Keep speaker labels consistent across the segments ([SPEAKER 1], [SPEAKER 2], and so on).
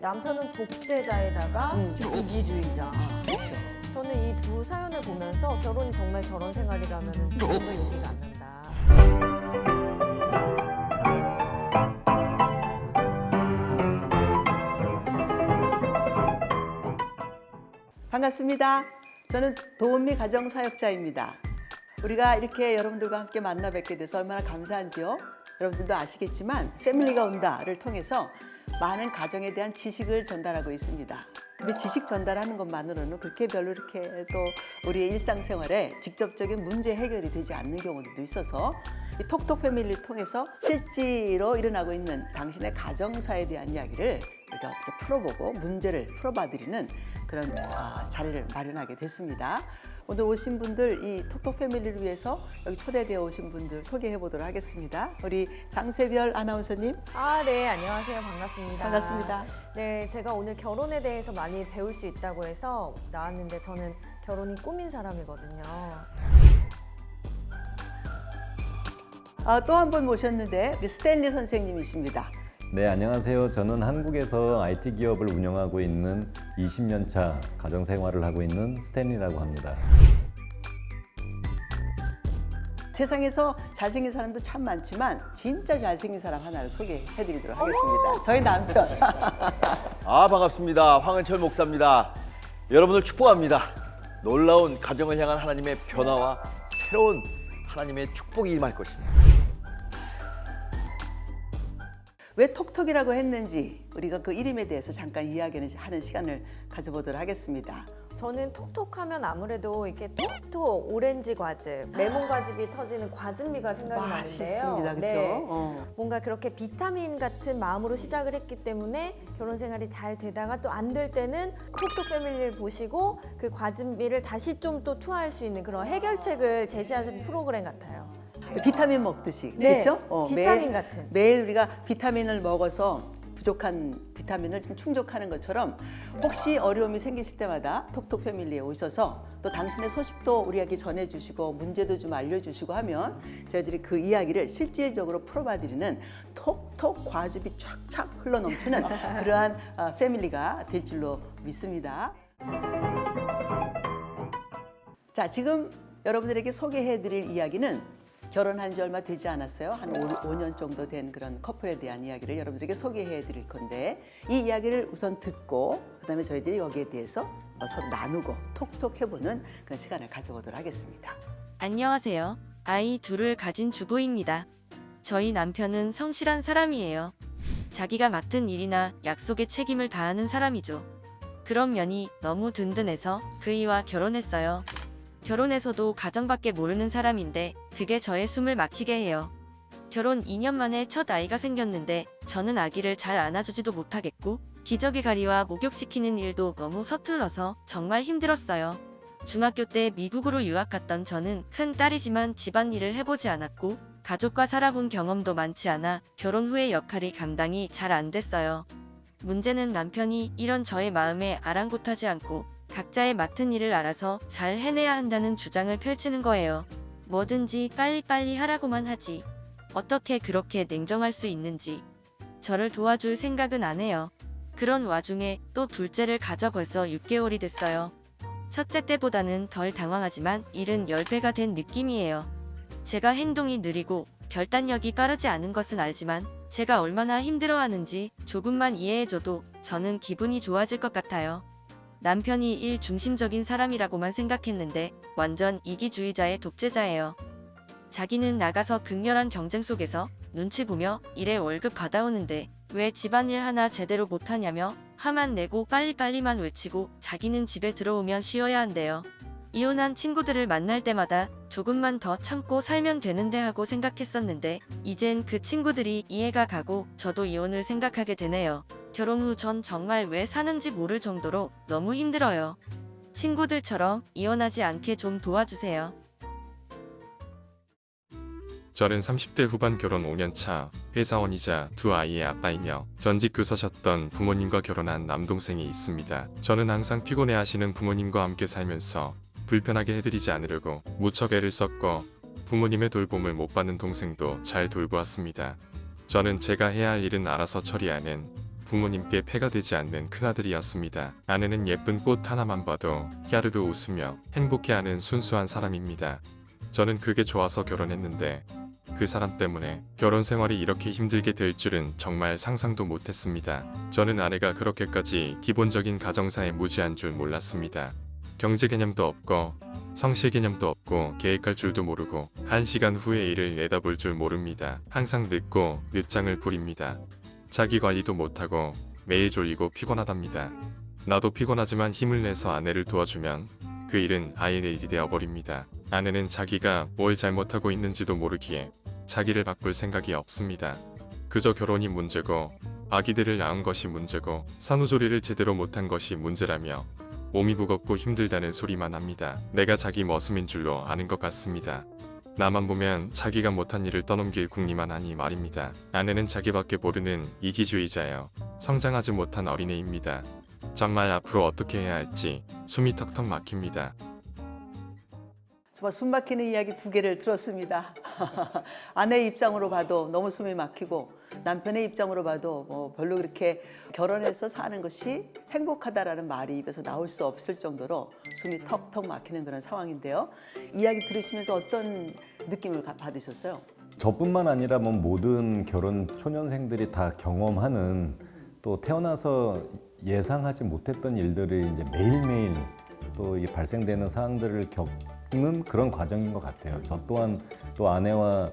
[SPEAKER 1] 남편은 독재자에다가 이기주의자.
[SPEAKER 2] 그렇죠.
[SPEAKER 1] 저는 이 두 사연을 보면서 결혼이 정말 저런 생활이라면 전혀 용기가 안 난다.
[SPEAKER 2] 반갑습니다. 저는 도은미 가정사역자입니다. 우리가 이렇게 여러분들과 함께 만나 뵙게 돼서 얼마나 감사한지요. 여러분들도 아시겠지만 패밀리가 온다를 통해서 많은 가정에 대한 지식을 전달하고 있습니다. 근데 지식 전달하는 것만으로는 그렇게 별로 이렇게 또 우리의 일상생활에 직접적인 문제 해결이 되지 않는 경우들도 있어서 이 톡톡 패밀리를 통해서 실제로 일어나고 있는 당신의 가정사에 대한 이야기를 우리가 어떻게 풀어보고 문제를 풀어봐드리는 그런 자리를 마련하게 됐습니다. 오늘 오신 분들, 이 톡톡 패밀리를 위해서 여기 초대되어 오신 분들 소개해 보도록 하겠습니다. 우리 장세별 아나운서님.
[SPEAKER 1] 네, 안녕하세요. 반갑습니다.
[SPEAKER 2] 반갑습니다.
[SPEAKER 1] 네, 제가 오늘 결혼에 대해서 많이 배울 수 있다고 해서 나왔는데 저는 결혼이 꿈인 사람이거든요.
[SPEAKER 2] 또 한 분 모셨는데 우리 스탠리 선생님이십니다.
[SPEAKER 3] 네, 안녕하세요. 저는 한국에서 IT 기업을 운영하고 있는 20년 차 가정 생활을 하고 있는 스탠리라고 합니다.
[SPEAKER 2] 세상에서 잘생긴 사람도 참 많지만 진짜 잘생긴 사람 하나를 소개해 드리도록 하겠습니다. 저희 남편.
[SPEAKER 4] 반갑습니다. 황은철 목사입니다. 여러분을 축복합니다. 놀라운 가정을 향한 하나님의 변화와 새로운 하나님의 축복이 임할 것입니다.
[SPEAKER 2] 왜 톡톡이라고 했는지 우리가 그 이름에 대해서 잠깐 이야기하는 시간을 가져보도록 하겠습니다.
[SPEAKER 1] 저는 톡톡하면 아무래도 이렇게 톡톡 오렌지 과즙, 레몬 과즙이 터지는 과즙미가 생각이 나는데요.
[SPEAKER 2] 맛있습니다. 그렇죠?
[SPEAKER 1] 뭔가 그렇게 비타민 같은 마음으로 시작을 했기 때문에 결혼 생활이 잘 되다가 또 안 될 때는 톡톡 패밀리를 보시고 그 과즙미를 다시 좀 또 투하할 수 있는 그런 해결책을 제시하는 프로그램 같아요.
[SPEAKER 2] 비타민 먹듯이.
[SPEAKER 1] 네,
[SPEAKER 2] 그렇죠?
[SPEAKER 1] 비타민 같은.
[SPEAKER 2] 매일 우리가 비타민을 먹어서 부족한 비타민을 좀 충족하는 것처럼 혹시 어려움이 생기실 때마다 톡톡 패밀리에 오셔서 또 당신의 소식도 우리에게 전해주시고 문제도 좀 알려주시고 하면 저희들이 그 이야기를 실질적으로 풀어봐드리는 톡톡 과즙이 촥촥 흘러넘치는 그러한 패밀리가 될 줄로 믿습니다. 자, 지금 여러분들에게 소개해드릴 이야기는 결혼한 지 얼마 되지 않았어요. 한 5년 정도 된 그런 커플에 대한 이야기를 여러분들에게 소개해 드릴 건데 이 이야기를 우선 듣고 그다음에 저희들이 여기에 대해서 서로 나누고 톡톡 해보는 그런 시간을 가져보도록 하겠습니다.
[SPEAKER 5] 안녕하세요. 아이 둘을 가진 주부입니다. 저희 남편은 성실한 사람이에요. 자기가 맡은 일이나 약속에 책임을 다하는 사람이죠. 그런 면이 너무 든든해서 그이와 결혼했어요. 결혼해서도 가정밖에 모르는 사람인데 그게 저의 숨을 막히게 해요. 결혼 2년 만에 첫 아이가 생겼는데 저는 아기를 잘 안아주지도 못하겠고 기저귀 가리와 목욕시키는 일도 너무 서툴러서 정말 힘들었어요. 중학교 때 미국으로 유학 갔던 저는 큰 딸이지만 집안일을 해보지 않았고 가족과 살아본 경험도 많지 않아 결혼 후의 역할이 감당이 잘 안 됐어요. 문제는 남편이 이런 저의 마음에 아랑곳하지 않고 각자의 맡은 일을 알아서 잘 해내야 한다는 주장을 펼치는 거예요. 뭐든지 빨리빨리 하라고만 하지. 어떻게 그렇게 냉정할 수 있는지. 저를 도와줄 생각은 안 해요. 그런 와중에 또 둘째를 가져 벌써 6개월이 됐어요. 첫째 때보다는 덜 당황하지만 일은 10배가 된 느낌이에요. 제가 행동이 느리고 결단력이 빠르지 않은 것은 알지만 제가 얼마나 힘들어하는지 조금만 이해해줘도 저는 기분이 좋아질 것 같아요. 남편이 일 중심적인 사람이라고만 생각했는데 완전 이기주의자의 독재자예요. 자기는 나가서 극렬한 경쟁 속에서 눈치 보며 일에 월급 받아오는데 왜 집안일 하나 제대로 못하냐며 화만 내고 빨리빨리만 외치고 자기는 집에 들어오면 쉬어야 한대요. 이혼한 친구들을 만날 때마다 조금만 더 참고 살면 되는데 하고 생각했었는데 이젠 그 친구들이 이해가 가고 저도 이혼을 생각하게 되네요. 결혼 후 전 정말 왜 사는지 모를 정도로 너무 힘들어요. 친구들처럼 이혼하지 않게 좀 도와주세요.
[SPEAKER 6] 저는 30대 후반 결혼 5년 차 회사원이자 두 아이의 아빠이며 전직 교사셨던 부모님과 결혼한 남동생이 있습니다. 저는 항상 피곤해하시는 부모님과 함께 살면서 불편하게 해드리지 않으려고 무척 애를 썼고 부모님의 돌봄을 못 받는 동생도 잘 돌보았습니다. 저는 제가 해야 할 일은 알아서 처리하는 부모님께 폐가 되지 않는 큰아들이었습니다. 아내는 예쁜 꽃 하나만 봐도 야르르 웃으며 행복해하는 순수한 사람입니다. 저는 그게 좋아서 결혼했는데 그 사람 때문에 결혼 생활이 이렇게 힘들게 될 줄은 정말 상상도 못했습니다. 저는 아내가 그렇게까지 기본적인 가정사에 무지한 줄 몰랐습니다. 경제 개념도 없고 성실 개념도 없고 계획할 줄도 모르고 1시간 후의 일을 내다볼 줄 모릅니다. 항상 늦고 늦장을 부립니다. 자기 관리도 못하고 매일 졸리고 피곤하답니다. 나도 피곤하지만 힘을 내서 아내를 도와주면 그 일은 아예 내 일이 되어버립니다. 아내는 자기가 뭘 잘못하고 있는지도 모르기에 자기를 바꿀 생각이 없습니다. 그저 결혼이 문제고 아기들을 낳은 것이 문제고 산후조리를 제대로 못한 것이 문제라며 몸이 무겁고 힘들다는 소리만 합니다. 내가 자기 머슴인 줄로 아는 것 같습니다. 나만 보면 자기가 못한 일을 떠넘길 궁리만 하니 말입니다. 아내는 자기밖에 모르는 이기주의자예요. 성장하지 못한 어린애입니다. 정말 앞으로 어떻게 해야 할지 숨이 턱턱 막힙니다.
[SPEAKER 2] 정말 숨 막히는 이야기 2개를 들었습니다. 아내의 입장으로 봐도 너무 숨이 막히고 남편의 입장으로 봐도 뭐 별로 그렇게 결혼해서 사는 것이 행복하다라는 말이 입에서 나올 수 없을 정도로 숨이 턱턱 막히는 그런 상황인데요. 이야기 들으시면서 어떤 느낌을 받으셨어요?
[SPEAKER 3] 저뿐만 아니라 뭐 모든 결혼 초년생들이 다 경험하는 또 태어나서 예상하지 못했던 일들이 이제 매일매일 또 이게 발생되는 상황들을 겪는 그런 과정인 것 같아요. 저 또한 또 아내와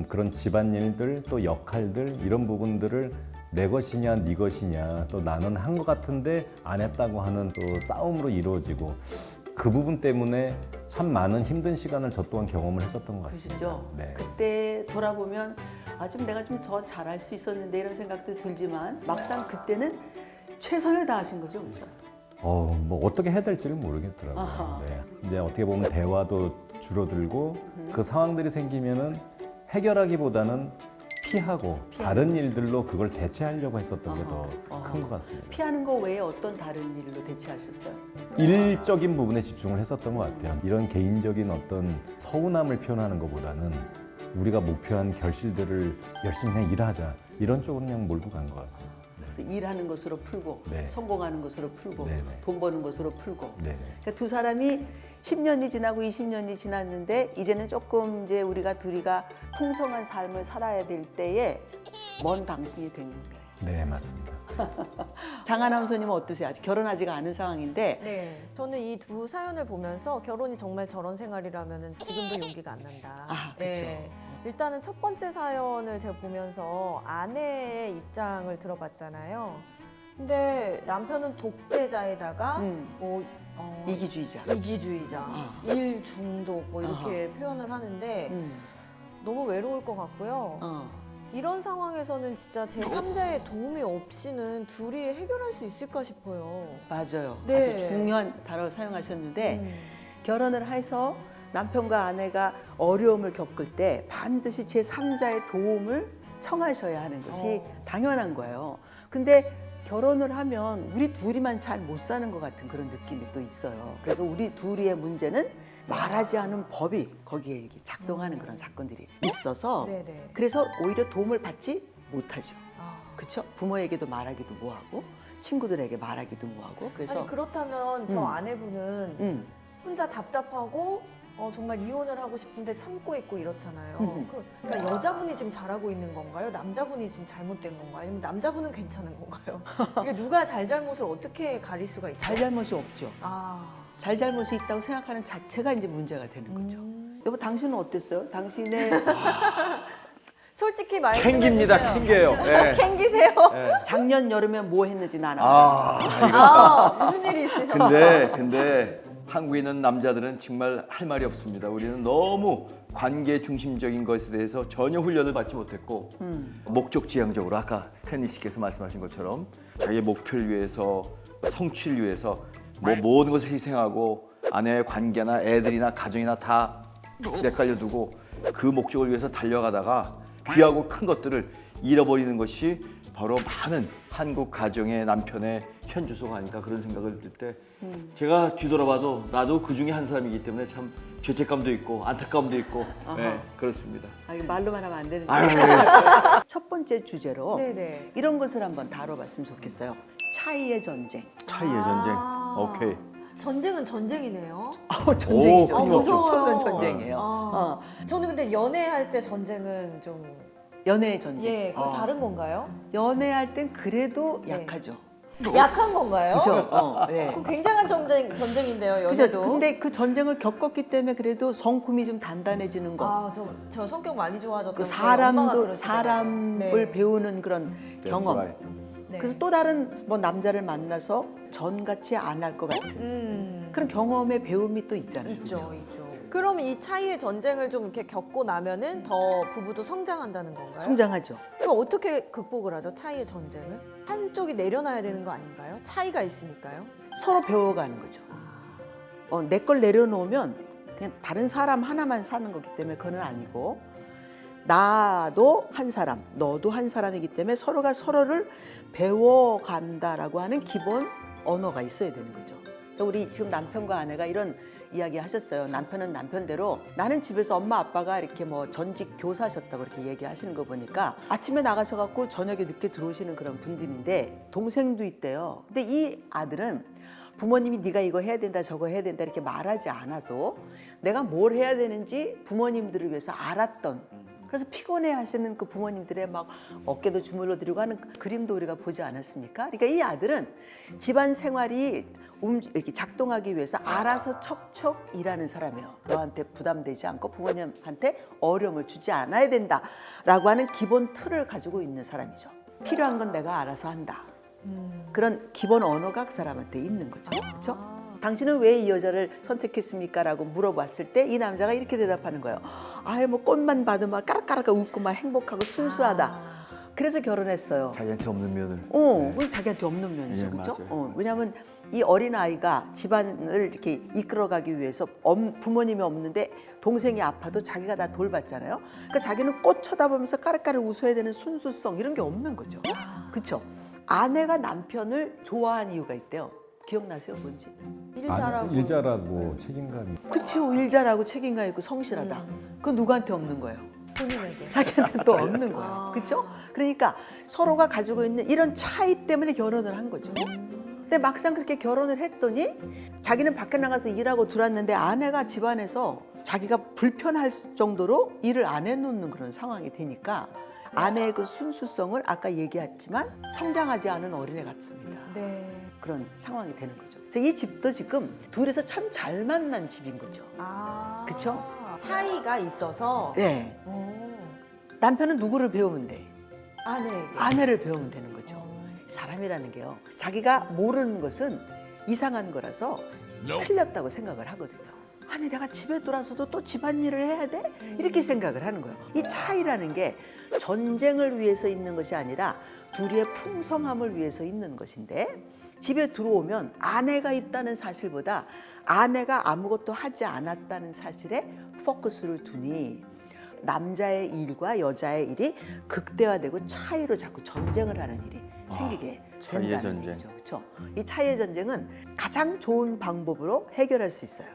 [SPEAKER 3] 그런 집안일들 또 역할들 이런 부분들을 내 것이냐 네 것이냐 또 나는 한 것 같은데 안 했다고 하는 또 싸움으로 이루어지고 그 부분 때문에 참 많은 힘든 시간을 저 또한 경험을 했었던 것 같습니다.
[SPEAKER 2] 그렇죠.
[SPEAKER 3] 네.
[SPEAKER 2] 그때 돌아보면 좀 내가 좀 더 잘할 수 있었는데 이런 생각도 들지만 막상 그때는 최선을 다하신 거죠, 그렇죠?
[SPEAKER 3] 뭐 어떻게 해야 될지를 모르겠더라고요.
[SPEAKER 2] 아하.
[SPEAKER 3] 네. 이제 어떻게 보면 대화도 줄어들고 그 상황들이 생기면은 해결하기보다는 피하고 다른 일들로 그걸 대체하려고 했었던 게 더 큰 것 같습니다.
[SPEAKER 2] 피하는 거 외에 어떤 다른 일로 대체하셨어요?
[SPEAKER 3] 일적인 부분에 집중을 했었던 것 같아요. 이런 개인적인 어떤 서운함을 표현하는 것보다는 우리가 목표한 결실들을 열심히 그냥 일하자 이런 쪽으로 그냥 몰고 간 것 같습니다.
[SPEAKER 2] 그래서 일하는 것으로 풀고
[SPEAKER 3] 네.
[SPEAKER 2] 성공하는 것으로 풀고
[SPEAKER 3] 네네.
[SPEAKER 2] 돈 버는 것으로 풀고
[SPEAKER 3] 네네.
[SPEAKER 2] 그러니까 두 사람이 10년이 지나고 20년이 지났는데 이제는 조금 이제 우리가 둘이가 풍성한 삶을 살아야 될 때에 먼 방송이 된 건가요?
[SPEAKER 3] 네, 맞습니다.
[SPEAKER 2] 장 아나운서님은 어떠세요? 아직 결혼하지가 않은 상황인데
[SPEAKER 1] 네, 저는 이 두 사연을 보면서 결혼이 정말 저런 생활이라면 지금도 용기가 안 난다.
[SPEAKER 2] 그렇죠.
[SPEAKER 1] 일단은 첫 번째 사연을 제가 보면서 아내의 입장을 들어봤잖아요. 근데 남편은 독재자에다가
[SPEAKER 2] 이기주의자.
[SPEAKER 1] 이기주의자, 일 중독 뭐 이렇게 표현을 하는데 너무 외로울 것 같고요. 이런 상황에서는 진짜 제3자의 도움이 없이는 둘이 해결할 수 있을까 싶어요.
[SPEAKER 2] 맞아요.
[SPEAKER 1] 네.
[SPEAKER 2] 아주 중요한 단어를 사용하셨는데 결혼을 해서 남편과 아내가 어려움을 겪을 때 반드시 제3자의 도움을 청하셔야 하는 것이 당연한 거예요. 근데 결혼을 하면 우리 둘이만 잘 못 사는 것 같은 그런 느낌이 또 있어요. 그래서 우리 둘이의 문제는 말하지 않은 법이 거기에 이렇게 작동하는 그런 사건들이 있어서
[SPEAKER 1] 네네.
[SPEAKER 2] 그래서 오히려 도움을 받지 못하죠.
[SPEAKER 1] 아.
[SPEAKER 2] 그렇죠? 부모에게도 말하기도 뭐하고 친구들에게 말하기도 뭐하고 그래서
[SPEAKER 1] 아니 그렇다면 저 아내분은 혼자 답답하고 정말 이혼을 하고 싶은데 참고 있고 이렇잖아요. 그러니까 여자분이 지금 잘하고 있는 건가요? 남자분이 지금 잘못된 건가요? 아니면 남자분은 괜찮은 건가요? 이게 누가 잘잘못을 어떻게 가릴 수가 있죠?
[SPEAKER 2] 잘잘못이 없죠.
[SPEAKER 1] 아,
[SPEAKER 2] 잘잘못이 있다고 생각하는 자체가 이제 문제가 되는 거죠. 여보 당신은 어땠어요? 당신의
[SPEAKER 1] 솔직히 말씀해
[SPEAKER 4] 캥깁니다,
[SPEAKER 1] 주세요.
[SPEAKER 4] 캥겨요. 예.
[SPEAKER 1] 캥기세요?
[SPEAKER 2] 작년 여름에 뭐 했는지 나는
[SPEAKER 1] 무슨 일이 있으셨어요?
[SPEAKER 4] 근데 한국에 있는 남자들은 정말 할 말이 없습니다. 우리는 너무 관계 중심적인 것에 대해서 전혀 훈련을 받지 못했고 목적지향적으로 아까 스탠리 씨께서 말씀하신 것처럼 자기의 목표를 위해서 성취를 위해서 뭐 모든 것을 희생하고 아내의 관계나 애들이나 가정이나 다 내깔려 두고 그 목적을 위해서 달려가다가 귀하고 큰 것들을 잃어버리는 것이 바로 많은 한국 가정의 남편의 편 주소가 아닐까 그런 생각을 들 때 제가 뒤돌아봐도 나도 그 중에 한 사람이기 때문에 참 죄책감도 있고 안타까움도 있고 네, 그렇습니다.
[SPEAKER 2] 아, 이거 말로만 하면 안 되는데.
[SPEAKER 4] 아유,
[SPEAKER 2] 첫 번째 주제로
[SPEAKER 1] 네네.
[SPEAKER 2] 이런 것을 한번 다뤄봤으면 좋겠어요. 차이의 전쟁.
[SPEAKER 4] 차이의 전쟁. 오케이.
[SPEAKER 1] 전쟁은 전쟁이네요.
[SPEAKER 2] 전쟁이죠.
[SPEAKER 4] 오,
[SPEAKER 2] 무서워요. 전쟁이에요.
[SPEAKER 1] 저는 근데 연애할 때 전쟁은 좀
[SPEAKER 2] 연애의 전쟁.
[SPEAKER 1] 예, 그거 다른 건가요?
[SPEAKER 2] 연애할 땐 그래도
[SPEAKER 1] 네.
[SPEAKER 2] 약하죠.
[SPEAKER 1] 약한 건가요?
[SPEAKER 2] 그죠? 네.
[SPEAKER 1] 그럼 굉장한 전쟁인데요,
[SPEAKER 2] 그죠?
[SPEAKER 1] 연애도.
[SPEAKER 2] 근데 그 전쟁을 겪었기 때문에 그래도 성품이 좀 단단해지는 거.
[SPEAKER 1] 저 성격 많이 좋아졌던
[SPEAKER 2] 그
[SPEAKER 1] 저희 엄마가
[SPEAKER 2] 사람도
[SPEAKER 1] 그러시더라고요.
[SPEAKER 2] 사람을
[SPEAKER 1] 네.
[SPEAKER 2] 배우는 그런 경험.
[SPEAKER 4] right.
[SPEAKER 1] 네.
[SPEAKER 2] 그래서 또 다른 뭐 남자를 만나서 전같이 안 할 것 같은 그런 경험의 배움이 또 있잖아요.
[SPEAKER 1] 있죠,
[SPEAKER 2] 그죠?
[SPEAKER 1] 있죠. 그럼 이 차이의 전쟁을 좀 이렇게 겪고 나면은 더 부부도 성장한다는 건가요?
[SPEAKER 2] 성장하죠.
[SPEAKER 1] 그럼 어떻게 극복을 하죠? 차이의 전쟁을? 한쪽이 내려놔야 되는 거 아닌가요? 차이가 있으니까요.
[SPEAKER 2] 서로 배워가는 거죠. 내 걸 내려놓으면 그냥 다른 사람 하나만 사는 거기 때문에 그건 아니고 나도 한 사람, 너도 한 사람이기 때문에 서로가 서로를 배워간다라고 하는 기본 언어가 있어야 되는 거죠. 그래서 우리 지금 남편과 아내가 이런 이야기 하셨어요. 남편은 남편대로 나는 집에서 엄마 아빠가 이렇게 뭐 전직 교사셨다고 이렇게 얘기하시는 거 보니까 아침에 나가셔 갖고 저녁에 늦게 들어오시는 그런 분들인데 동생도 있대요. 근데 이 아들은 부모님이 네가 이거 해야 된다 저거 해야 된다 이렇게 말하지 않아서 내가 뭘 해야 되는지 부모님들을 위해서 알았던 그래서 피곤해 하시는 그 부모님들의 막 어깨도 주물러 드리고 하는 그림도 우리가 보지 않았습니까? 그러니까 이 아들은 집안 생활이 이렇게 작동하기 위해서 알아서 척척 일하는 사람이에요. 너한테 부담되지 않고 부모님한테 어려움을 주지 않아야 된다라고 하는 기본 틀을 가지고 있는 사람이죠. 필요한 건 내가 알아서 한다. 그런 기본 언어가 그 사람한테 있는 거죠. 그렇죠? 당신은 왜 이 여자를 선택했습니까? 라고 물어봤을 때 이 남자가 이렇게 대답하는 거예요. 아예 뭐 꽃만 봐도 막 까락까락 웃고 막 행복하고 순수하다. 그래서 결혼했어요.
[SPEAKER 4] 자기한테 없는 면을.
[SPEAKER 2] 그건 자기한테 없는 면이죠.
[SPEAKER 4] 예,
[SPEAKER 2] 그렇죠?
[SPEAKER 4] 맞아요.
[SPEAKER 2] 왜냐하면 이 어린아이가 집안을 이렇게 이끌어가기 위해서 부모님이 없는데 동생이 아파도 자기가 다 돌봤잖아요. 그러니까 자기는 꽃 쳐다보면서 까락까락 웃어야 되는 순수성 이런 게 없는 거죠. 그렇죠? 아내가 남편을 좋아한 이유가 있대요. 기억나세요? 뭔지?
[SPEAKER 1] 일 잘하고.
[SPEAKER 3] 일 잘하고 책임감이.
[SPEAKER 2] 그치요. 일 잘하고 책임감 있고 성실하다. 그건 누구한테 없는 거예요?
[SPEAKER 1] 본인에게.
[SPEAKER 2] 자기한테 또 없는 거예요. 그렇죠? 그러니까 서로가 가지고 있는 이런 차이 때문에 결혼을 한 거죠. 근데 막상 그렇게 결혼을 했더니 자기는 밖에 나가서 일하고 들어왔는데 아내가 집안에서 자기가 불편할 정도로 일을 안 해놓는 그런 상황이 되니까 아내의 그 순수성을 아까 얘기했지만 성장하지 않은 어린애 같습니다.
[SPEAKER 1] 네.
[SPEAKER 2] 그런 상황이 되는 거죠. 그래서 이 집도 지금 둘이서 참 잘 만난 집인 거죠. 그쵸?
[SPEAKER 1] 차이가 있어서.
[SPEAKER 2] 네.
[SPEAKER 1] 오.
[SPEAKER 2] 남편은 누구를 배우면 돼?
[SPEAKER 1] 아내에게.
[SPEAKER 2] 아내를 배우면 되는 거죠. 사람이라는 게요. 자기가 모르는 것은 이상한 거라서 틀렸다고 생각을 하거든요. 아니 내가 집에 돌아서도 또 집안일을 해야 돼? 이렇게 생각을 하는 거예요. 이 차이라는 게 전쟁을 위해서 있는 것이 아니라 둘이의 풍성함을 위해서 있는 것인데 집에 들어오면 아내가 있다는 사실보다 아내가 아무것도 하지 않았다는 사실에 포커스를 두니 남자의 일과 여자의 일이 극대화되고 차이로 자꾸 전쟁을 하는 일이 생기게
[SPEAKER 4] 차이의
[SPEAKER 2] 된다는
[SPEAKER 4] 전쟁.
[SPEAKER 2] 얘기죠. 그렇죠? 이 차이의 전쟁은 가장 좋은 방법으로 해결할 수 있어요.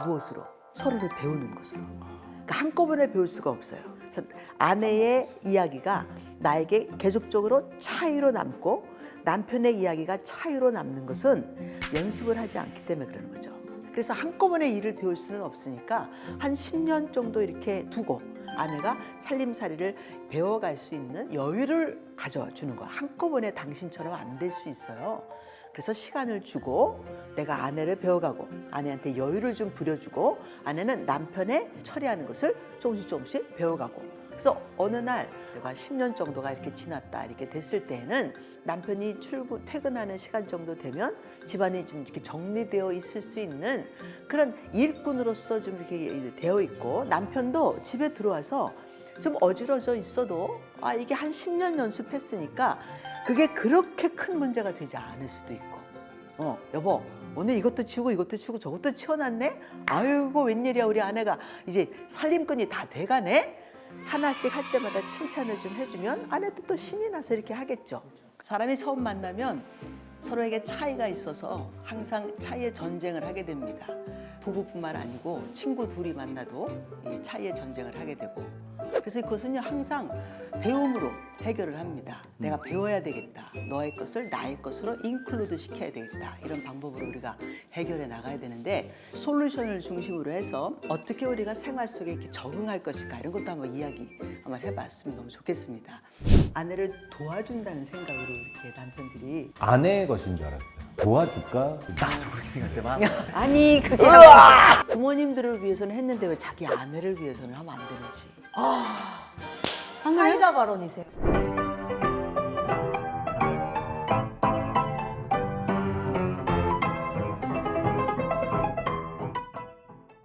[SPEAKER 2] 무엇으로? 서로를 배우는 것으로. 그러니까 한꺼번에 배울 수가 없어요. 그래서 아내의 이야기가 나에게 계속적으로 차이로 남고 남편의 이야기가 차이로 남는 것은 연습을 하지 않기 때문에 그러는 거죠. 그래서 한꺼번에 일을 배울 수는 없으니까 한 10년 정도 이렇게 두고 아내가 살림살이를 배워갈 수 있는 여유를 가져주는 거야. 한꺼번에 당신처럼 안 될 수 있어요. 그래서 시간을 주고 내가 아내를 배워가고 아내한테 여유를 좀 부려주고 아내는 남편의 처리하는 것을 조금씩 배워가고 그래서 어느 날 내가 10년 정도가 이렇게 지났다 이렇게 됐을 때에는 남편이 퇴근하는 시간 정도 되면 집안이 좀 이렇게 정리되어 있을 수 있는 그런 일꾼으로서 좀 이렇게 되어 있고 남편도 집에 들어와서 좀 어지러져 있어도 이게 한 10년 연습했으니까 그게 그렇게 큰 문제가 되지 않을 수도 있고 여보 오늘 이것도 치우고 이것도 치우고 저것도 치워놨네? 아이고 웬일이야 우리 아내가 이제 살림꾼이 다 돼가네? 하나씩 할 때마다 칭찬을 좀 해주면 아내도 또 신이 나서 이렇게 하겠죠. 사람이 처음 만나면 서로에게 차이가 있어서 항상 차이의 전쟁을 하게 됩니다. 부부뿐만 아니고 친구 둘이 만나도 이 차이의 전쟁을 하게 되고, 그래서 그것은요 항상 배움으로 해결을 합니다. 내가 배워야 되겠다. 너의 것을 나의 것으로 인클루드 시켜야 되겠다. 이런 방법으로 우리가 해결해 나가야 되는데, 솔루션을 중심으로 해서 어떻게 우리가 생활 속에 이렇게 적응할 것인가 이런 것도 한번 이야기 한번 해봤으면 너무 좋겠습니다. 아내를 도와준다는 생각으로 이렇게 남편들이
[SPEAKER 3] 아내의 것인 줄 알았어요. 도와줄까?
[SPEAKER 2] 나도 그렇게 생각할 때 많아. 아니 그게 부모님들을 위해서는 했는데 왜 자기 아내를 위해서는 하면 안 되는지.
[SPEAKER 1] 사이다 발언이세요.